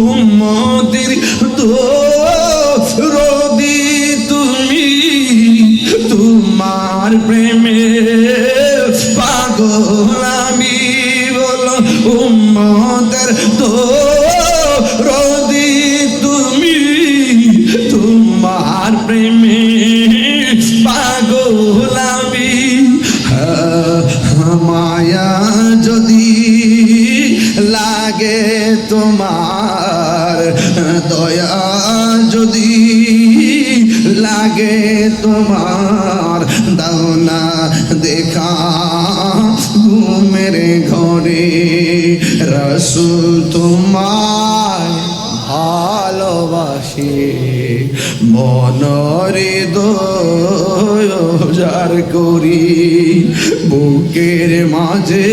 উম্মতের দরদি তুমি, তোমার প্রেমে পাগল আমি। বলো উম্মতের দরদি তুমি, তোমার প্রেমে পাগল আমি। মায়া যদি লাগে তোমার, দয়া যদি লাগে তোমার, দাও না দেখা ঘুমের ঘরে। রাসূল তোমায় ভালোবাসি, মনরে দয়ার করি, বুকের মাঝে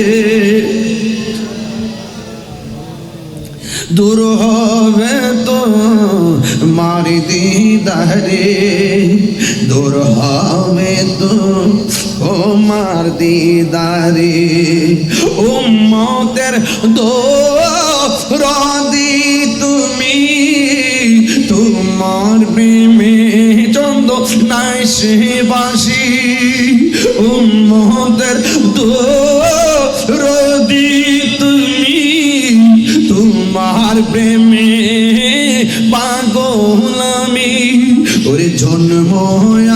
দূর হবে তো মারি দিদারে, দূর হবে তো তোমার দিদারে। উম্মতের দরদি তুমি, তোমার প্রেমে চন্দ নাই সে বাসি। উম্মতের দরদি তুমি, তোমার প্রেমে পাগল আমি। ওরে জন্ম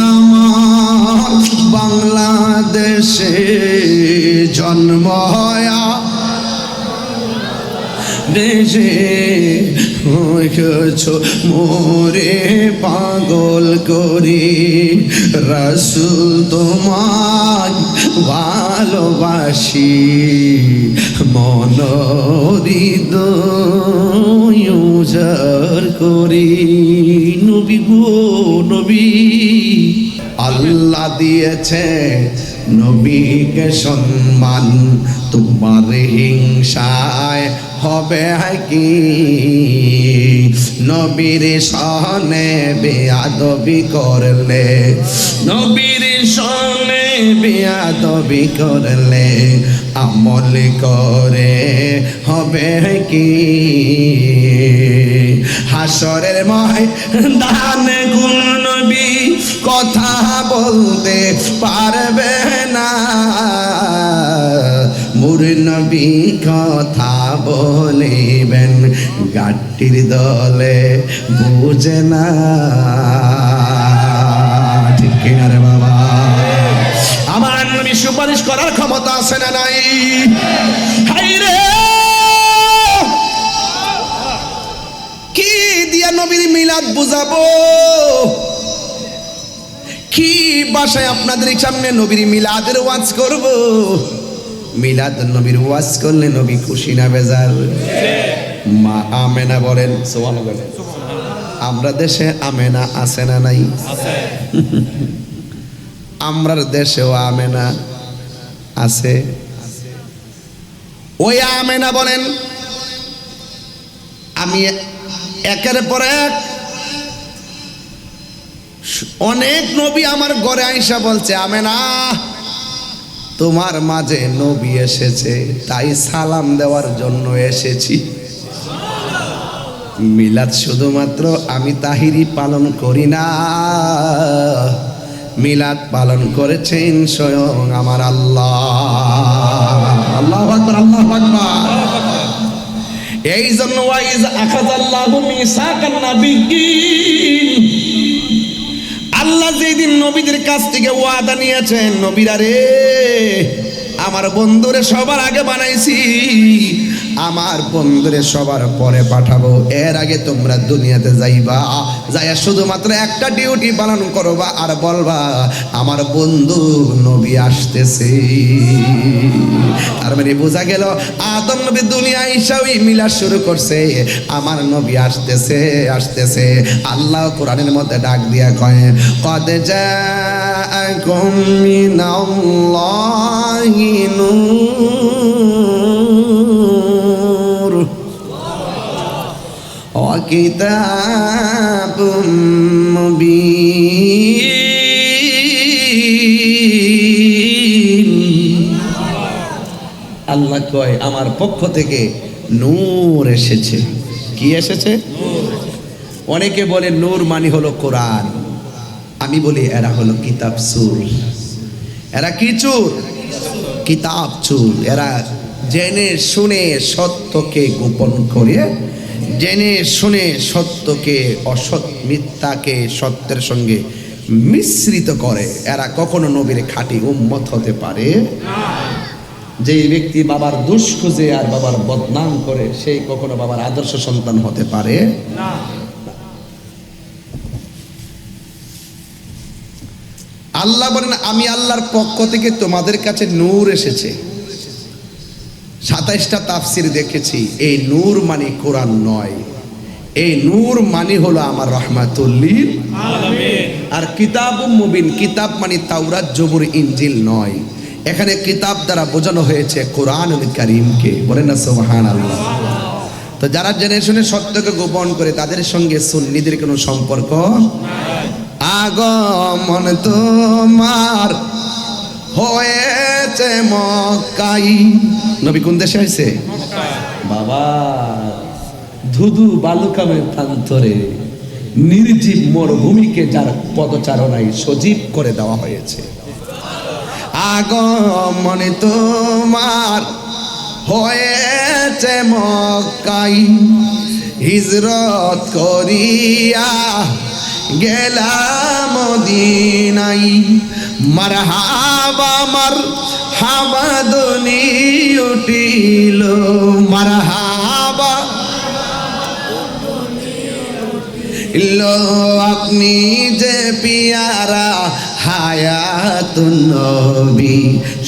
আমার বাংলাদেশে, জন্ম দেশে, মোরে পাগল করি। রাসূল তোমায় ভালোবাসি, মন হৃদয় উজাড় করি। নবী গো নবী, আল্লাহ দিয়েছে নবীকে সম্মান, তোমার হিংসায় হবে কি? নবীর সনে বেয়াদবি করলে, নবীর সনে বেয়াদবি করলে, আমল করে হবে কি? হাসরের ময়দানে কোন নবী কথা বলতে পারবে না? মোর নবী কথা বলিবেন, গাটির দলে বুঝে না। ঠিক কিনা রে বাবা? আমার নবী সুপারিশ করার ক্ষমতা আছে না নাই? হায়রে, কি দিয়া নবীর মিলাদ বুঝাবো? কি ভাষায় আপনাদের সামনে নবীর মিলাদের ওয়াজ করব? মিলাদ নবীর ওয়াজ করলে নবী খুশি না বেজার? মা আমেনা বলেন সুবহানাল্লাহ। আমরা দেশে আমেনা আছে না নাই? আমরার দেশেও আমেনা আছে। ওই আমেনা বলেন, আমি একের পর এক অনেক নবী আমার ঘরে আইসা বলছে, আমেনা তোমার মাঝে নবী এসেছে, তাই সালাম দেওয়ার জন্য এসেছি। মিলাদ শুধুমাত্র আমি তাহিরি পালন করি না, মিলাদ পালন করেছেন স্বয়ং আমার আল্লাহ। আল্লাহু আকবার, আল্লাহু আকবার। এই জন্য ওয়াইজ আখাযাল্লাহু মিসাকান নাবিয়্যিন, আল্লাহ যেদিন নবীদের কাছ থেকে ওয়াদা নিয়েছেন, নবীরা রে আমার বন্ধুরে সবার আগে বানাইছি, আমার বন্ধুরে সবার পরে পাঠাবো, এর আগে তোমরা দুনিয়াতে যাইবা, যাইয়া শুধুমাত্র একটা ডিউটি পালন করবা আর বলবা আমার বন্ধু নবী আসতেছে। তার মানে বোঝা গেল আদম নবী দুনিয়া ইসাউই মিলাদ শুরু করছে, আমার নবী আসতেছে আসতেছে। আল্লাহ কোরআনের মধ্যে ডাক দিয়া কয়, কদ জাআকুম মিনাল্লাহি নূর ওয়া কিতাবুম মুবিন। আল্লাহ কয় আমার পক্ষ থেকে নূর এসেছে। কি এসেছে? অনেকে বলে নূর মানে হলো কোরআন, আমি বলি এরা হলো কিতাব চোর। এরা কি চোর? কিতাব চোর। এরা জেনে শুনে সত্যকে গোপন করে, জেনে শুনে সত্যকে অসৎ, মিথ্যাকে সত্যের সঙ্গে মিশ্রিত করে। এরা কখনো নবীর খাঁটি উম্মত হতে পারে না। যেই ব্যক্তি বাবার দোষ খুঁজে আর বাবার বদনাম করে, সেই কখনো বাবার আদর্শ সন্তান হতে পারে না। আল্লাহ বলেন আমি আল্লাহর পক্ষ থেকে তোমাদের কাছে নূর এসেছে। 27টা তাফসির দেখেছি। এই নূর মানে কোরআন নয়, এই নূর মানে হলো আমার রহমাতুল লিল আলামিন। আর কিতাবুম মুবিন, কিতাব মানে তাওরাত, জবুর, ইনজিল নয়। এখানে কিতাব দ্বারা বোঝানো হয়েছে কোরআনুল কারীমকে। বলেন না সুবহানাল্লাহ। তো যারা জেনে শুনে সত্যকে গোপন করে তাদের সঙ্গে সুন্নিদের কোনো সম্পর্ক নাই। আগমন তোমার হয়েছে মক্কায়। নবী কোন দেশে হয়েছে? বাবা, ধুধু বালুকামের প্রান্তরে নির্জীব মরুভূমিকে যার পদচারণায় সজীব করে দেওয়া হয়েছে। আগমন তোমার হয়েছে মক্কায়, হিজরত করিয়া গেলাম মদিনায়। মারহাবা মারহাবা ধ্বনি উঠিল, মারহাবা লো আপনি যে পিয়ারা হায়াতুন নবী।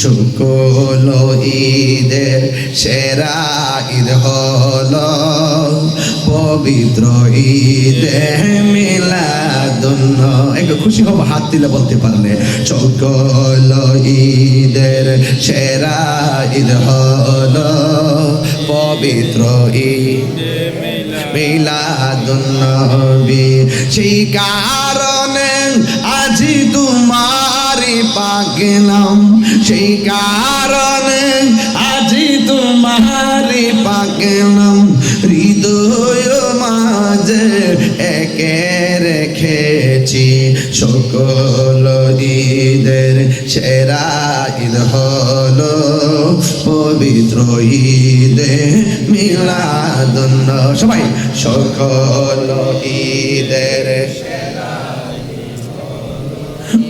শুকল ঈদের সেরা ঈদ হলো পবিত্র ঈদে মিলাদুন নবী। একটু খুশি হব হাত দিলে বলতে পারলে। শুকল ঈদের সেরা ঈদ হলো পবিত্র ঈদ মিলাদুন নবী। সেই কারণে আজি তোমারি পাগলাম, সেই কারণে আজি তোমারি পাগলাম। হৃদয় মাঝে একে রেখেছি, সকল ঈদের সেরা ঈদ হলো পবিত্র ঈদে মিলাদুন নবী। সবাই সকল ঈদের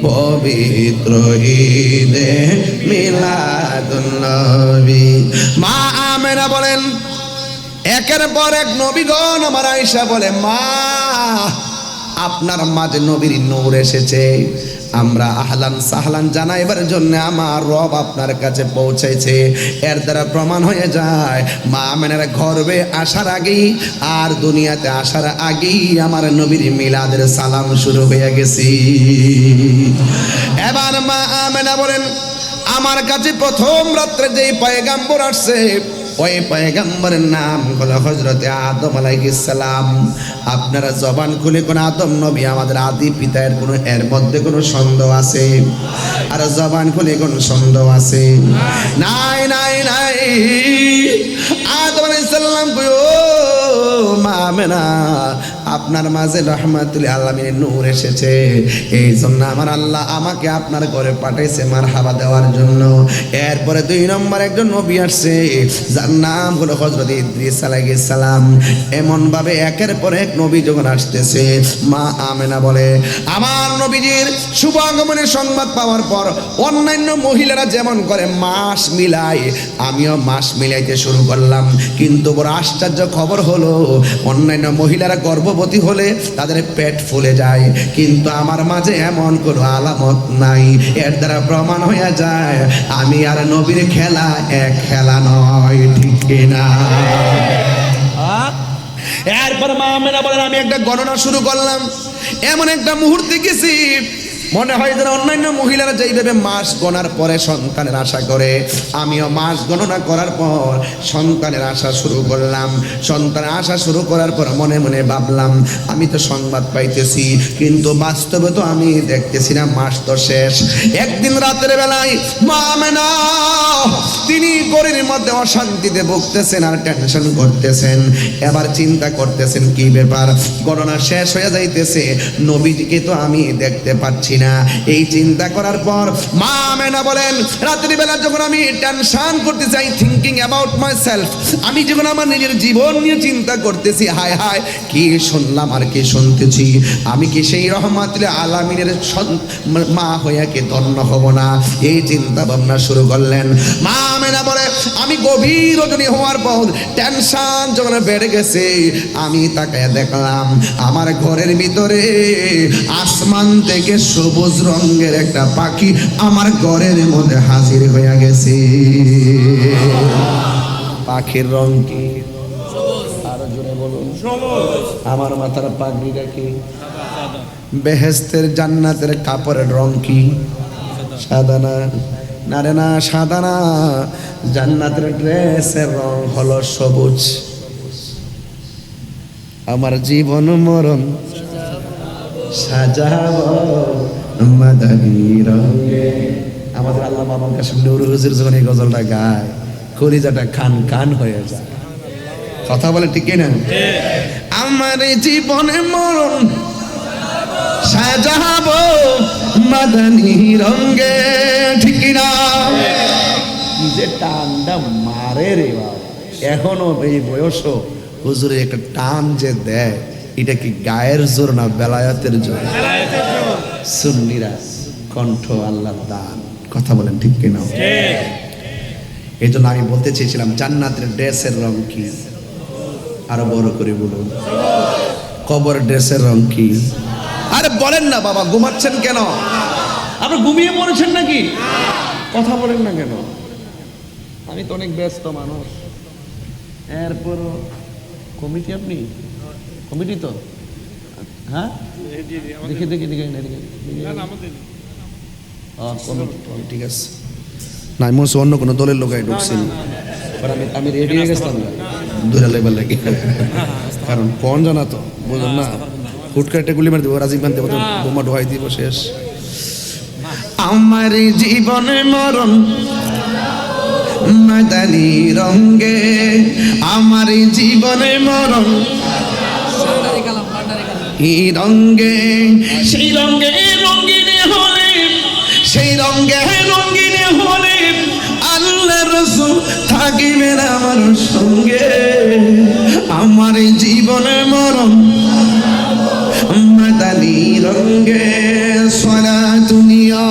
পবিত্র ঈদে মিলাদুন নবী। মা আমেনা বলেন একের পর এক নবীগণ, আমার আয়েশা বলে মা আপনার মাঝে নবীর নূর এসেছে, আমরা আহলান সাহলান জানাইবার জন্য আমার রব আপনার কাছে পৌঁছেছে। এর দ্বারা প্রমাণ হয়ে যায় মা আমেনার গর্ভে আসার আগেই আর দুনিয়াতে আসার আগেই আমার নবীর মিলাদের সালাম শুরু হয়ে গেছে। এবার মা আমেনা বলেন আমার কাছে প্রথম রাত্রে যেই পয়গাম্বর আসছে ওই পয়গাম্বরের নাম হলো হযরতে আদম আলাইহিস সালাম। আপনারা জবান খুলে কোন আদম নবী আমাদের আদি পিতা এর মধ্যে কোনো সন্দেহ আছে? আর জবান খুলে কোন সন্দেহ আছে? নাই নাই নাই। আদম আলাইহিস সালাম কইও মা আমেনা আপনার মাঝে রাহমাতুল আলামিনের নূর এসেছে, এই জন্য আমার আল্লাহ আমাকে আপনার ঘরে পাঠাইছে মারহাবা দেওয়ার জন্য। এরপরে 2 নম্বর একজন নবী আসছে যার নাম হলো হযরত ইদ্রিস আলাইহিস সালাম। এমন ভাবে একের পর এক নবী যখন আসতেছে মা আমেনা বলে আমার নবীজির শুভ আগমনের সংবাদ পাওয়ার পর অন্যান্য মহিলারা যেমন করে মাস মিলায়, আমিও মাস মিলাইতে শুরু করলাম। কিন্তু বড় আশ্চর্য খবর হলো অন্যান্য মহিলারা গর্ভবতী হলে তাদের পেট ফুলে যায়, কিন্তু আমার মাঝে এমন কোনো আলামত নাই। এর দ্বারা প্রমাণ হয়ে যায় আমি আর নবীর খেলা এক খেলা নয়, ঠিক কিনা? এরপর মা আমেনা বলেন আমি একটা গণনা শুরু করলাম। এমন একটা মুহূর্তে গেছি মনে হয় যেন অন্যান্য মহিলারা যেইভাবে মাস গণার পরে সন্তানের আশা করে, আমিও মাস গণনা করার পর সন্তানের আশা শুরু করলাম। সন্তানের আশা শুরু করার পর মনে মনে ভাবলাম, আমি তো সংবাদ পাইতেছি, কিন্তু বাস্তবে তো আমি দেখতেছি না, মাস তো শেষ। একদিন রাতের বেলায় মা আমেনা তিনি গরির মধ্যে অশান্তিতে ভুগতেছেন আর টেনশন করতেছেন। এবার চিন্তা করতেছেন কি ব্যাপার, গণনা শেষ হয়ে যাইতেছে, নবীজিকে তো আমি দেখতে পাচ্ছি না। এই চিন্তা করার পর মা আমেনা বলেন, রাত্রি বেলা যখন আমি টেনশন করতে চাই, থিঙ্কিং অ্যাবাউট মাই সেলফ, আমি যখন আমার নিজের জীবন নিয়ে চিন্তা করতেছি, হায় হায় কি শুনলাম আর কি শুনতেছি, আমি কি সেই রহমাতুল আলামিনের মা হইয়া কি ধন্য হব না? এই চিন্তা ভাবনা শুরু করলেন। মা আমেনা বলে, আমি গভীর রজনী হওয়ার পর টেনশন যখন বেড়ে গেছে, আমি তাকায় দেখলাম আমার ঘরের ভিতরে আসমান থেকে সবুজ রঙের একটা পাখি আমার ঘরের মধ্যে হাজির হয়ে গেছে। পাখির রং কি? আরো জোরে বলুন। আমার মাথার পাগড়িটা কি? বেহেশতের জান্নাতের কাপড়ের রং কি? সাদা না? না রে না, সাদা না, জান্নাতের ড্রেসের রং হলো সবুজ। আমার জীবন মরণ সাজাবো মাদানী রঙে। আমাদের আল্লামা মামুন কাসেম নুরুল হুজুর যখন এই গজলটা গায়, কলিজাটা খান খান হয়ে যায়। কথা বলে ঠিক না? আমার জীবনে মরণ সাজাবো মাদানী রঙে, ঠিক না? কি যে টানটা মারে রে বাবা, এখনো এই বয়সও হুজুরে একটা টান যে দেয়, এটা কি গায়ের জোর না বেলায়েতের জোর? সুন্নিরা কণ্ঠ আল্লাহর দান। কথা বলেন ঠিক কিনা? এই জন্য আমি বলতে চেয়েছিলাম, জান্নাতের ড্রেসের রং কি? আরো বড় করে বলুন। কবর ড্রেসের রং কি? আরে বলেন না বাবা, ঘুমাচ্ছেন কেন? আপনি ঘুমিয়ে পড়েছেন নাকি? কথা বলেন না কেন? আমি তো অনেক ব্যস্ত মানুষ। এরপর কমিটি, আপনি কমিটি তো? হ্যাঁ, দেখি দেখি দেখি ঠিক আছে। না, আমি মনে অন্য কোনো দলের লোকাই ঢুকছিল, আমি রেডি হয়ে গেছিলাম দূরে লেবার লাগে, কারণ কোন জানা তো বুঝলেন না, হুটকাটে গুলি মারি দিব, রাজীব গান্ধী বোমা ঢোয়াই দিব, শেষ। আমার জীবনে মরণ মাদানী রঙে, আমার জীবনে মরণ এই রঙে, সেই রঙে রঙিনে হলে, সেই রঙে রঙিনে হলে আল্লাহ রাসূল থাকিবেন আমার সঙ্গে। আমার জীবনে মরণ মাদানী রঙে, সালাতুনিয়া।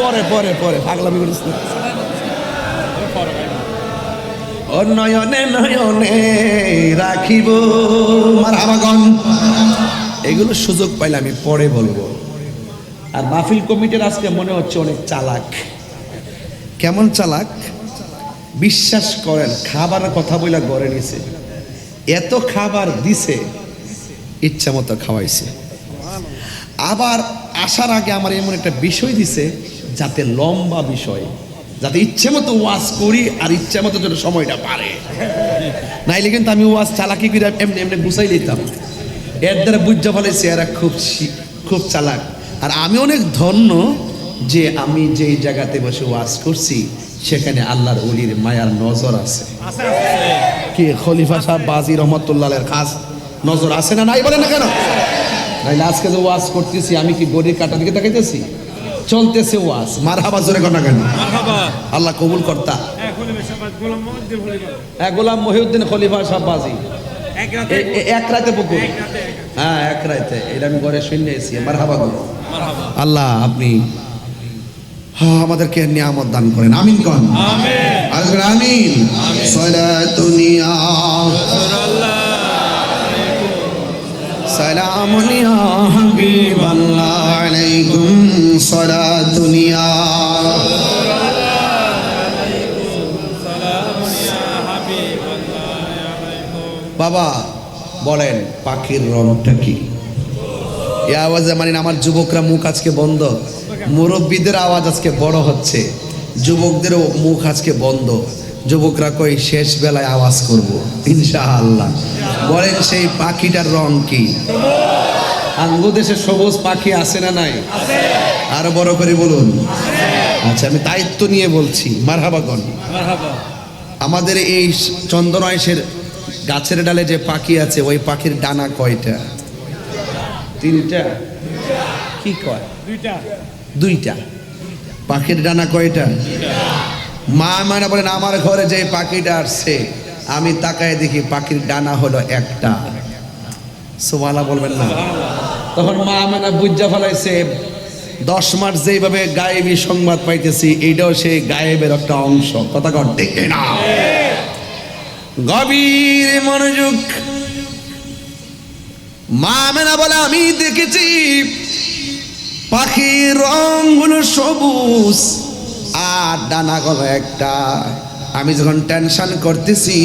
পরে পরে পরে পাগলামি করিস না। ও নয়নে নয়নে রাখিব মারহাবাগন, এগুলো সুযোগ পাইলে আমি পরে বলবো। আর মাহফিল কমিটির আজকে মনে হচ্ছে অনেক চালাক। কেমন চালাক? বিশ্বাস করেন, খাবারের কথা বলে গড়ে নিছে, এত খাবার দিছে, ইচ্ছা মতো খাওয়াইছে। আবার আসার আগে আমার এমন একটা বিষয় দিছে, যাতে লম্বা বিষয়, যাতে ইচ্ছে মতো ওয়াজ করি আর ইচ্ছা মতো যেন সময়টা পারে। নাইলে কিন্তু আমি ওয়াজ চালাকি করে এমনি এমনি গুছাই নিতাম। এর দ্বারা বুঝতে ফেলেছি এরা খুব চালাক। আর আমি অনেক ধন্য যে আমি যেই জায়গাতে বসে ওয়াজ করছি সেখানে আল্লাহর ওলির মায়ার নজর আছে। কি খলিফা সাহেব বাজি রহমতুল্লাহের খাস নজর আছে না নাই? বলে না কেন? নাইলে আজকে যে ওয়াজ করতেছি আমি কি গড়ির কাটা দিকে তাকাইতেছি? চলতেছে ওয়াজ। মারহাবা জোরে কথা কেন? আল্লাহ কবুল কর্তা। গোলাম মহিউদ্দিন খলিফা সাহেব বাজি এক রাতে পুকুর, হ্যাঁ এক রাতে, এটা আমি ঘরে শুনেছি। মারহাবা গো আল্লাহ, আপনি আমাদেরকে নিয়ামত দান করেন। আমিন কোন? আমিন আমিন। সালাতুনিয়া সালামুন ইয়া হাবিবাল্লাহ আলাইকুম সালাতুনিয়া। বাবা বলেন, পাখির রংটা কি? এই আওয়াজে মানে আমার যুবকরা মুখ আজকে বন্ধ, মুরব্বীদের আওয়াজ আজকে বড় হচ্ছে, যুবকদেরও মুখ আজকে বন্ধ। যুবকরা কই শেষ বেলায় আওয়াজ করব ইনশাআল্লাহ। বলেন সেই পাখিটার রং কি? আঙ্গু দেশে সবুজ পাখি আছে না নাই? আরো বড় করে বলুন। আচ্ছা, আমি দায়িত্ব নিয়ে বলছি, মারহাবা গণ। আমাদের এই চন্দনাইশের গাছের ডালে যে পাখি আছে, ওই পাখির ডানা কয়টা? তিনটা। কি কয়? দুইটা। পাখির ডানা কয়টা? মা মানে বলেন আমার ঘরে যে পাখিটা আসছে, আমি তাকায় দেখি পাখির ডানা হলো একটা। সুবহানাল্লাহ বলবেন না? তখন মা মানে বুঝা ফেলাইছে 10 মাস যেইভাবে গায়েবী সংবাদ পাইতেছি, এইটাও সেই গায়েবের একটা অংশ। কথা কর ঠিক না? গভীর মনোযোগ। মা মেনা বলে আমি দেখেছি পাখির রং হলো সবুজ আর ডানা হলো একটা। আমি যখন টেনশন করতেছি,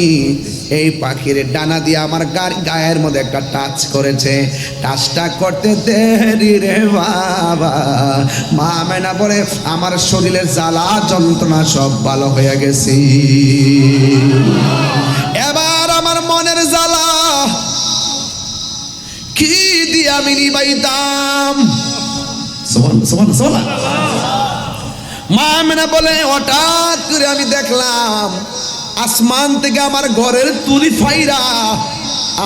এই পাখির ডানা দিয়ে আমার গায়ের মধ্যে একটা টাচ করেছে। টাচটা করতে দেরি রে বাবা, মা মেনা বলে আমার শরীরের জ্বালা যন্ত্রণা সব ভালো হয়ে গেছে। এবার আমার মনের জ্বালা কি দিয়ে আমি নিবাইতাম? মা মেনা বলে হঠাৎ করে আমি দেখলাম আসমান থেকে আমার ঘরের তুলি ফাইরা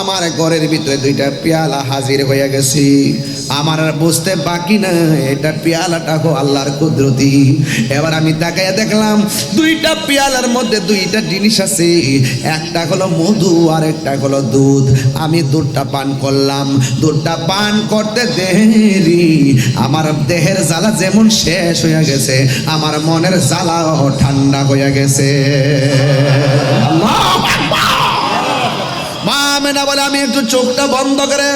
আমার ঘরের ভিতরে দুইটা পেয়ালা হাজির হয়ে গেছি। আমার আর বুঝতে বাকি না এটা পেয়ালাটা হো আল্লাহর কুদরতি। এবার আমি তাকাইয়া দেখলাম দুইটা পেয়ালার মধ্যে দুইটা জিনিস আছে, একটা হলো মধু আর একটা হলো দুধ। আমি দুধটা পান করলাম। দুধটা পান করতে দেরি আমার দেহের জ্বালা যেমন শেষ হয়ে গেছে, আমার মনের জ্বালাও ঠান্ডা হয়ে গেছে। আল্লাহু আকবার। মা মেনা বলে আমি একটু চোখটা বন্ধ করে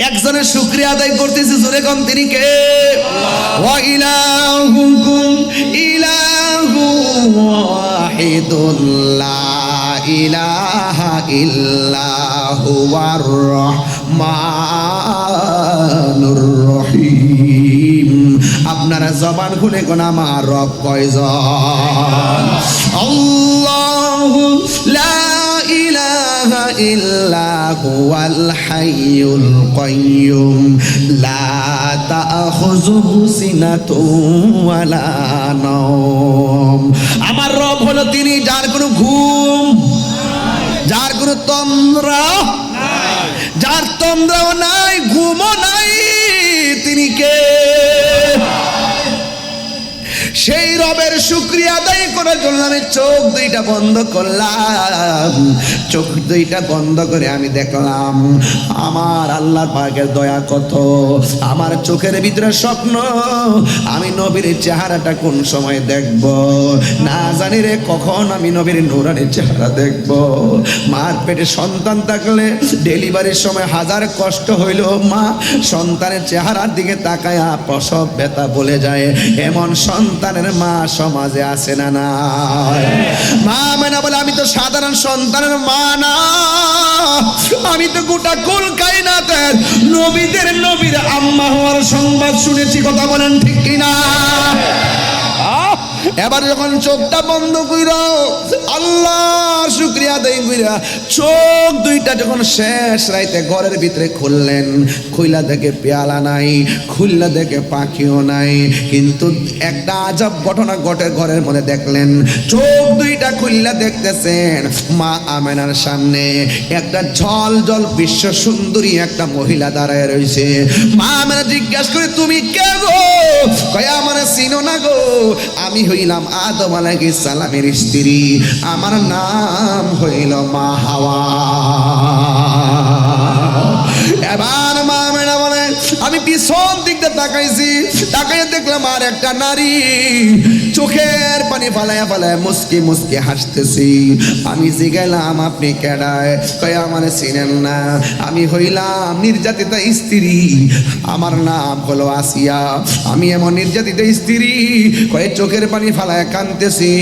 একজনের শুকরিয়া আদায় করতেছি। জোরে কোন তিনি কে? ওয়া ইলাহুকুম ইলাহু ওয়াহিদুন লা ইলাহা ইল্লা হুয়ার রহমানুর রহিম। আপনারা জবান খুলে কোন আমার রব কয়জন? আল্লাহু লা ইলাহা ইল্লা হুয়াল হাইয়ুল কাইয়্যুম লা তাখুযুহু সিনাতুন ওয়ালা নাওম। আমার রব হলো তিনি যার কোনো ঘুম, যার কোনো তন্দ্রা নাই, যার তন্দ্রাও নাই, ঘুমও নাই। তিনি কে? সেই রবের শুকরিয়া আদায় করার জন্য আমি চোখ দুইটা বন্ধ করলাম। চোখ দুইটা বন্ধ করে আমি দেখলাম আমার আল্লাহ পাকের দয়া কত। আমার চোখের ভিতরে স্বপ্ন, আমি নবীর চেহারাটা কোন সময় দেখব না জানি রে, কখন আমি নবীর নূরানি চেহারা দেখব। মার পেটে সন্তান থাকলে ডেলিভারির সময় হাজার কষ্ট হইল, মা সন্তানের চেহারার দিকে তাকায়া প্রসব ব্যথা বলে যায়। এমন সন্তানের মা সমাজে আছে না না? মা মেনা বলে আমি তো সাধারণ সন্তানের মা না, আমি তো গোটা কুল কায়নাতের নবীদের নবীর আম্মা হওয়ার সংবাদ শুনেছি। কথা বলেন ঠিক কিনা? এবার যখন চোখটা বন্ধ কইরা আল্লাহর শুকরিয়া আদায় কইরা চোখ দুইটা যখন শেষ রাইতে ঘরের ভিতরে খুললেন, খুইলা দেখে পেয়ালা নাই, খুললা দেখে পাখিও নাই। কিন্তু একটা আজব ঘটনা ঘটে ঘরের মধ্যে দেখলেন। চোখ দুইটা খুললা দেখতেছেন মা আমেনার সামনে একটা ঝল ঝল বিশ্ব সুন্দরী একটা মহিলা দাঁড়ায় রয়েছে। মা আমেনা জিজ্ঞাসা করে তুমি কে গো? কয় আমার চিনো না গো, আমি হইলাম আদম আলাইহিস সালামের স্ত্রী, আমার নাম হইল মা হাওয়া। এবার মা মেনা বলে আমি পিছন দিকটা তাকাইছি, তাকাইয়া দেখলাম দেখলাম আর একটা নারী চোখের পানি ফালায়া ফালায়া মুস্কি মুস্কি হাসতেছি। আমি জিগাইলাম আপনি কেডায়? কয় আমার চিনেন না, আমি হইলাম নির্যাতিতা স্ত্রী, আমার নাম হলো আসিয়া, আমি এমন নির্যাতিতা স্ত্রী। কয় চোখের পানি ফালায়া কাঁদতেছি,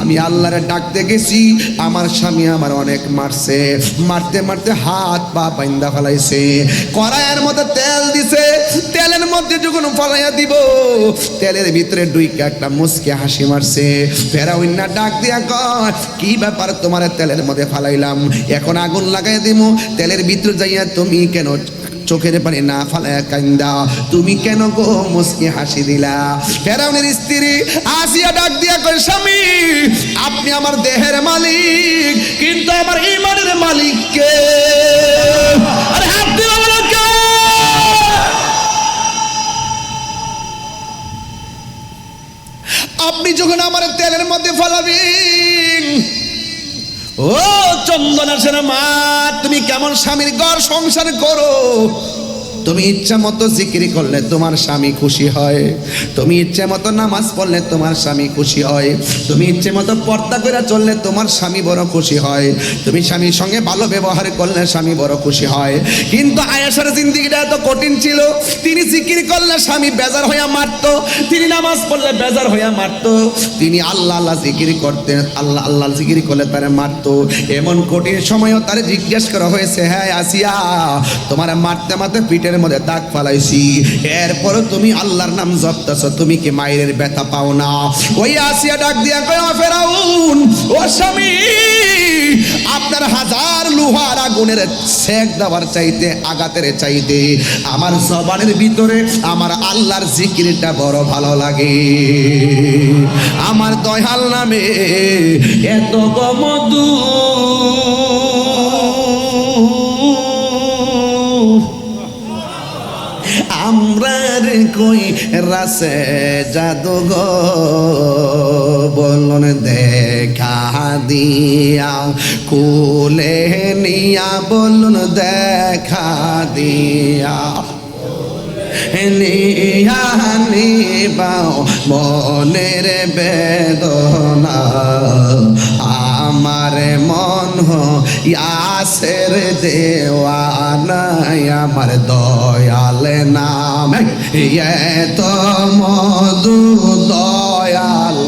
আমি আল্লাহরে ডাকতে গেছি, আমার স্বামী আমার অনেক মারছে, মারতে মারতে হাত পা বাইন্দা ফেলাইছে, কড়াইয়ের মধ্যে তেল দিছে, তেলের মধ্যে যখন ফলাইয়া দিব তেলের ভিতরে ডুইকা একটা মুস্কি হাসি মারছে। ফেরাউন না ডাক দিয়া কয় কি ব্যাপার, তোমার তেলের মধ্যে ফালাইলাম, এখন আগুন লাগাই দিব, তেলের ভিতরে যাইয়া তুমি কেন চোখের পানি না ফালায়া কান্দা, তুমি কেন গো মুস্কি হাসি দিলা? ফেরাউনের স্ত্রী আসিয়া ডাক দিয়া কয় স্বামী আপনি আমার দেহের মালিক, কিন্তু আমার ঈমানের মালিক কে? আরে হাত দিও বলো কে? আপনি যখন আমার তেলের মধ্যে ফালাবেন, ও চন্দনা সেনা মা, তুমি কেমন স্বামীর ঘর সংসার করো? তুমি ইচ্ছা মতো জিকির করলে তোমার স্বামী খুশি হয়, তুমি ইচ্ছে মতো নামাজ পড়লে তোমার স্বামী খুশি হয়, তুমি ইচ্ছে মতো পর্দা করে চললে তোমার স্বামী বড় খুশি হয়, তুমি স্বামীর সঙ্গে ভালো ব্যবহার করলে স্বামী বড় খুশি হয়। কিন্তু আয়েশার জিন্দেগিটা এত কঠিন ছিল, তিনি জিকির করলে স্বামী বেজার হইয়া মারতো, তিনি নামাজ পড়লে বেজার হইয়া মারতো, তিনি আল্লাহ আল্লাহ জিকির করতেন, আল্লাহ আল্লাহ জিকির করলে তারে মারতো। এমন কঠিন সময়ও তারে জিজ্ঞেস করা হয়েছে, হ্যাঁ আসিয়া তোমার মারতে মারতে পিঠের মধ্যে দাগ ফালাইছি, এরপরও তুমি আল্লাহর নাম জপতেছো, তুমি কি মায়ের ব্যথা পাও না? ওই আসিয়া ডাক দিয়া কয় ফেরাউন, ও স্বামী আপনার হাজার লোহার আগুনের সেক দেওয়ার চাইতে, আঘাতের চাইতে আমার জবানের ভিতরে আমার আল্লাহর জিকিরটা বড় ভালো লাগে, আমার দয়াল নামে এত মধু আমরার কই রাসে জাদু গো, বলুন দেখা দিয়া কুলে নিয়া, বলুন দেখা দিয়া নিয়া নিবাও মনের বেদনা, আমার মন ইয়াসের দেওয়ানা, আমার দয়াল নাম এত মধু দয়াল,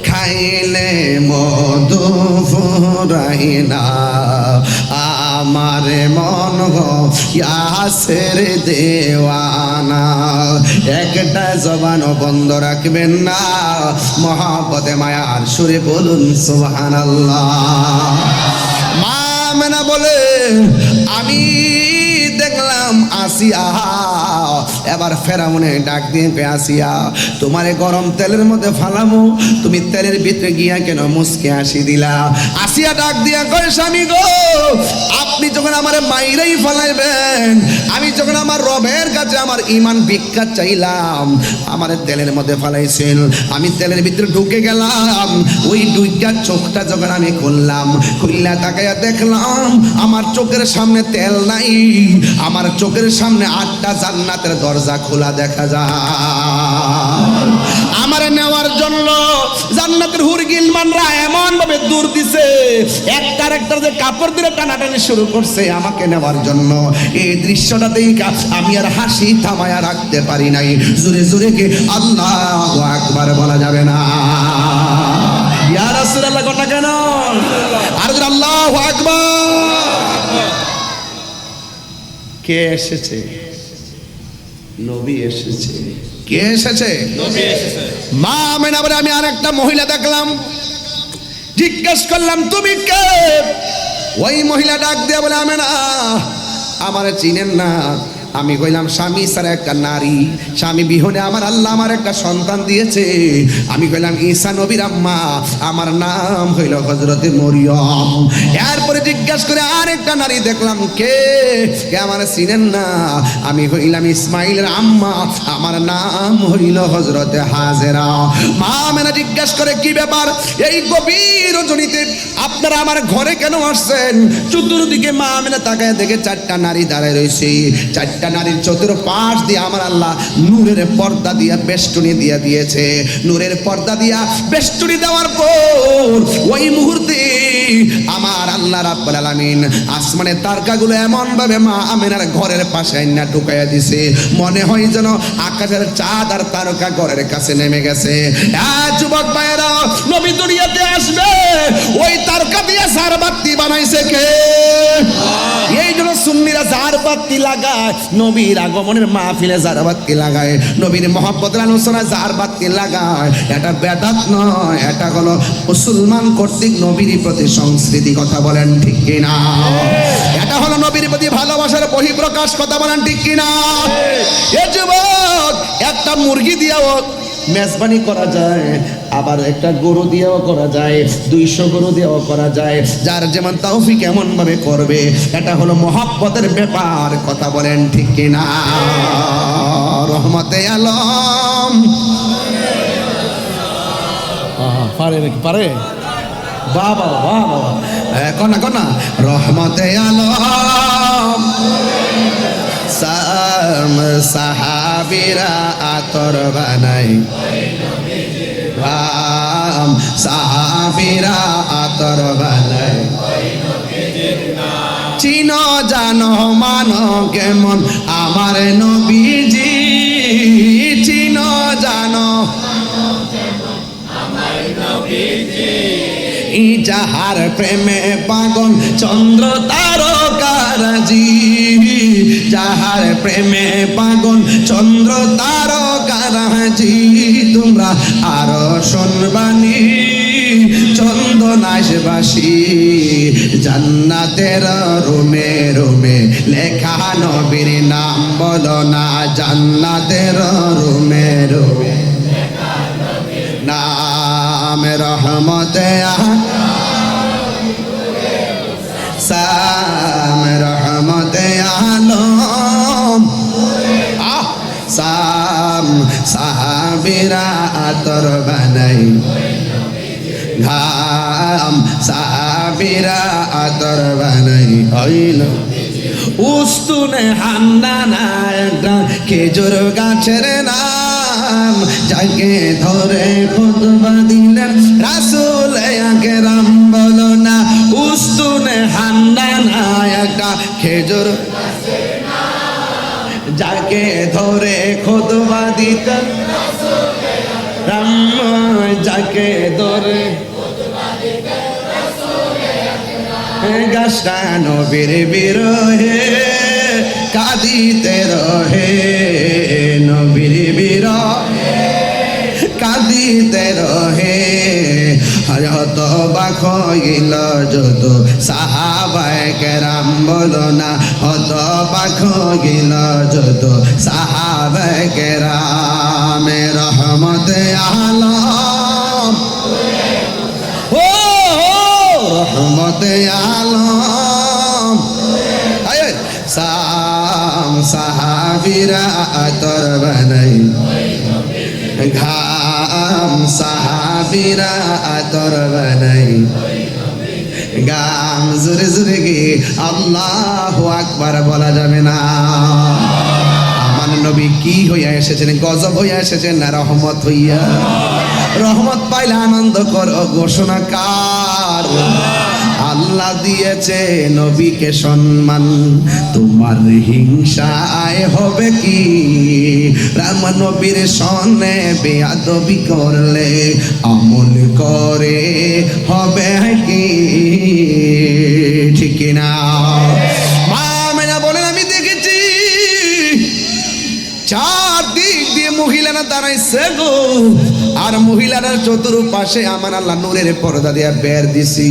খাইলে মধু ফুরাই না, আমার মন ইয়াসের দেওয়ানা। একটা জবানও বন্ধ রাখবেন না, মহাব্বতে মায়ার সুরে বলুন সুবহানাল্লাহ। মা আমেনা বলে আমি দেখলাম আসিয়া, এবার ফেরাউনে ডাক দিয়ে আসিয়া তোমারে গরম তেলের মধ্যে ফালামু, তুমি তেলের ভিতরে গিয়া কেন মুস্কি হাসি দিলা? আসিয়া ডাক দিয়া কয় স্বামী গো, আপনি যখন আমারে মাইরাই ফালাইবেন, আমি যখন আমার রবের কাছে আমার ঈমান ভিক্ষা চাইলাম, আমার তেলের মধ্যে ফালাইছেন, আমি তেলের ভিতরে ঢুকে গেলাম, ওই ডুইকা চোখটা যখন আমি খুললাম, খুললা তাকাইয়া দেখলাম আমার চোখের সামনে তেল নাই, আমার চোখের সামনে 8টা জান্নাতের দরজা খোলা দেখা যায়। আমার নেওয়ার জন্য জান্নাতের হুর গিলমানরা এমন ভাবে দূর দিছে, একটার একটার যে কাপড় দিয়ে টানাটানি শুরু করছে আমাকে নেওয়ার জন্য। এই দৃশ্যটাতেই আমি আর হাসি থামায়া রাখতে পারি নাই, জোরে জোরে কে আল্লাহু আকবার বলা যাবে না? ইয়া রাসূলুল্লাহ কথা কেন? আর আল্লাহু আকবার। কে এসেছে? নবী এসেছে। কে এসেছে? নবী এসেছে। মা আমেনা বলে আমি আরেকটা মহিলা দেখলাম, জিজ্ঞেস করলাম তুমি কে? ওই মহিলা ডাক দিয়ে বলে আমেনা আমারে চিনেন না? আমি কইলাম স্বামী ছাড়া একটা নারী, স্বামী বিহনে আমার আল্লাহ আমার একটা সন্তান দিয়েছে। আমি কইলাম ঈসা নবীর আম্মা, আমার নাম হইল হযরতে মরিয়ম। এরপরে জিজ্ঞাসা করে আরেকটা নারী দেখলাম, কে আমার চিনেন না? আমি কইলাম ইসমাইলের আম্মা, আমার নাম হইল হযরতে হাজেরা। মা মেনা জিজ্ঞাসা করে কি ব্যাপার, এই গভীর রজনীতে আপনারা আমার ঘরে কেন আসছেন? চতুর্দিকে মা মেনা তাকায় দেখে 4টা নারী দাঁড়ায় রয়েছে, 4টা একটা নারীর চতুর্পাশ দিয়ে আমার আল্লাহ নূরের পর্দা দিয়া বেষ্টনী দিয়া দিয়েছে। নূরের পর্দা দিয়া বেষ্টনী দেওয়ার পর ওই মুহূর্তে আমার আল্লাহ রাব্বুল আলামিন আসমানের তারকাগুলো এমন ভাবে মা আমিনার ঘরের পাশে আইনা ঢুকাইয়া দিছে, মনে হয় যেন আকাশের চাঁদ আর তারকা ঘরের কাছে নেমে গেছে। যুবক ভাইয়েরা, নবী দুনিয়াতে আসবে, ওই তারকা দিয়ে ঝাড়বাতি বানাইছে কে? এই জন্য সুন্নিরা ঝাড়বাতি লাগায়, নবীর আগমনের মাহফিলে ঝাড়বাতি লাগায়, নবীর মহব্বতের আলোচনায় ঝাড়বাতি লাগায়। এটা বেদাত নয়, এটা হলো মুসলমান কর্তৃক নবীর প্রতি সংস্কৃতি। কথা বলেন ঠিক কিনা? এটা হলো নবীর প্রতি ভালোবাসার বহিঃপ্রকাশ। কথা বলেন ঠিক কিনা? এ যুবক, একটা মুরগি দিয়েও মেজবানি করা যায়, আবার একটা গরু দিয়েও করা যায়, 200 গরু দিয়েও করা যায়, যার যেমন তৌফিক এমন ভাবে করবে। এটা হলো মহব্বতের ব্যাপার। কথা বলেন ঠিক কিনা? রহমতে আলম পারে নাকি? পারে? বাবা বাবা কনা কনা রহমতে আলম সাহাবীরা আতর বানাই, সাহাবীরা আতর বানাই, চিনো জানো মানো কেমন আমার নবীজি, চিনো জানো আমার নবীজি, যাহার প্রেমে পাগল চন্দ্র তারকারাজি, যাহার প্রেমে পাগল চন্দ্র তারকারাজি। তোমরা আরো শুনবানি চন্দনাশবাসী, জান্নাতের রুমে রুমে লেখা নবীর নাম বলো না, জান্নাতের রুমে রুমে নাম রহমতে সাম রহমতে আলম সাম সাহাবীরা আতর বানাই, ঘাম সাহাবীরা আতর বানাই। হইল উস্তুনে হান্নানা একটা খেজুর গাছের নাম, যাকে ধরে খুতবা দিলেন রাসূল আকরাম বলো না। উস্তুনে হান্নানা একটা খেজুর গাছের নাম, যাকে ধরে খুতবা দিতেন রাসূল আকরাম, যাকে ধরে খুতবা দিতেন রাসূল আকরাম। গাছটা নবীর বিরহে কাঁদিতে রহে, নবীর বিরহে কাঁদিতে রহে। হযরত বাক হইল যত সাহাবায়ে কেরাম বলো না, হত বাক হইল যত সাহাবায়ে কেরাম। রহমতে আলম ও রহমতে আলম সাম সাহাবীরা আতর বানাই, ঘাম সাহাবীরা আতর বানাই, গাম জোরে জোরে গিয়ে আল্লাহু আকবার বলা যাবে না। আমার নবী কি হইয়া এসেছেন? গজব হইয়া এসেছেন না রহমত হইয়া? রহমত পাইলে আনন্দ কর, ঘোষণা কার? আল্লাহ দিয়েছে নবীকে সম্মান, তোমার হিংসায় হবে কি? রাম নবীর সনে বেয়াদবি করলে আমল করে হবে কি? ঠিক না? মা মেনা বলেন, আমি দেখেছি চারদিক দিয়ে মহিলারা দাঁড়াইছে গো, আর মহিলারা চতুর্পাশে আমার আল্লাহ নূরের পর্দা দিয়া বের দিছি।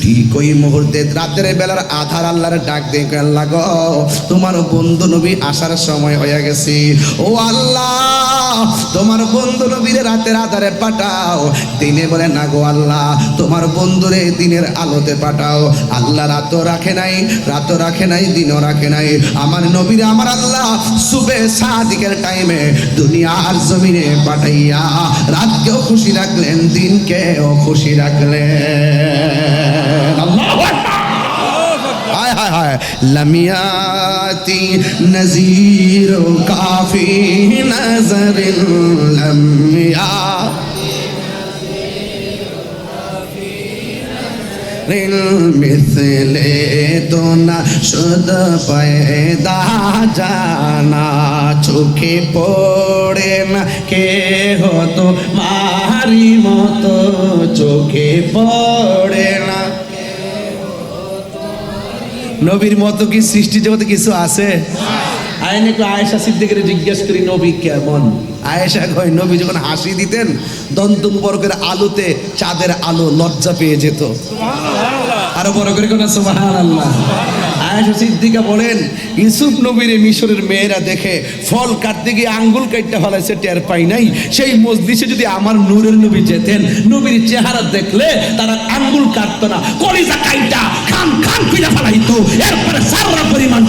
ঠিক ওই মুহূর্তে রাতের বেলার আধার আল্লাহর ডাক দেখে, আল্লাহ গো তোমার বন্ধু নবী আসার সময় হয়ে গেছে। ও আল্লাহ, তোমার বন্ধু নবীরে রাতের আধারে পাঠাও। দিনে বলে না গো আল্লাহ, তোমার বন্ধুরে দিনের আলোতে পাঠাও। আল্লাহ রাতও রাখে নাই, রাতও রাখে নাই, দিনও রাখে নাই। আমার নবীরে আমার আল্লাহ সুবে সাদিকের টাইমে দুনিয়ার জমিনে পাঠাইয়া রাতকেও খুশি রাখলেন, দিনকেও খুশি রাখলেন। আল্লাহু আকবার। হায় হায় হায়। লামিয়াতি নজির কাফি নজর লামিয়া মিথলে তো না শুদ পয়দা জানা চোখে পড়ে না কে হতো মারি মতো চোখে পড়ে না নবীর মতো কি সৃষ্টি জগতে কিছু আছে? আইনে একটু আয়েশা সিদ্দিকের জিজ্ঞেস করি নবী কেমন? আয়েশা কয় নবী যখন হাসি দিতেন দন্ত মুবারকের আলোতে চাঁদের আলো লজ্জা পেয়ে যেত। আরো বড় করে কোন সুবহানাল্লাহ। আয়েশা সিদ্দিকা বলেন ইউসুফ নবীর মিশরের মেয়েরা দেখে ফল কাটতে গিয়ে আঙ্গুল কাটতে ফলাইছে টের পাই নাই, সেই মজলিসে যদি আমার নূরের নবী যেতেন নবীর চেহারা দেখলে তারা আঙ্গুল কাটতো না, কলিজা কাইটা খান খান কইরা ফলাইতো, এরপরে সারা পরিমাণ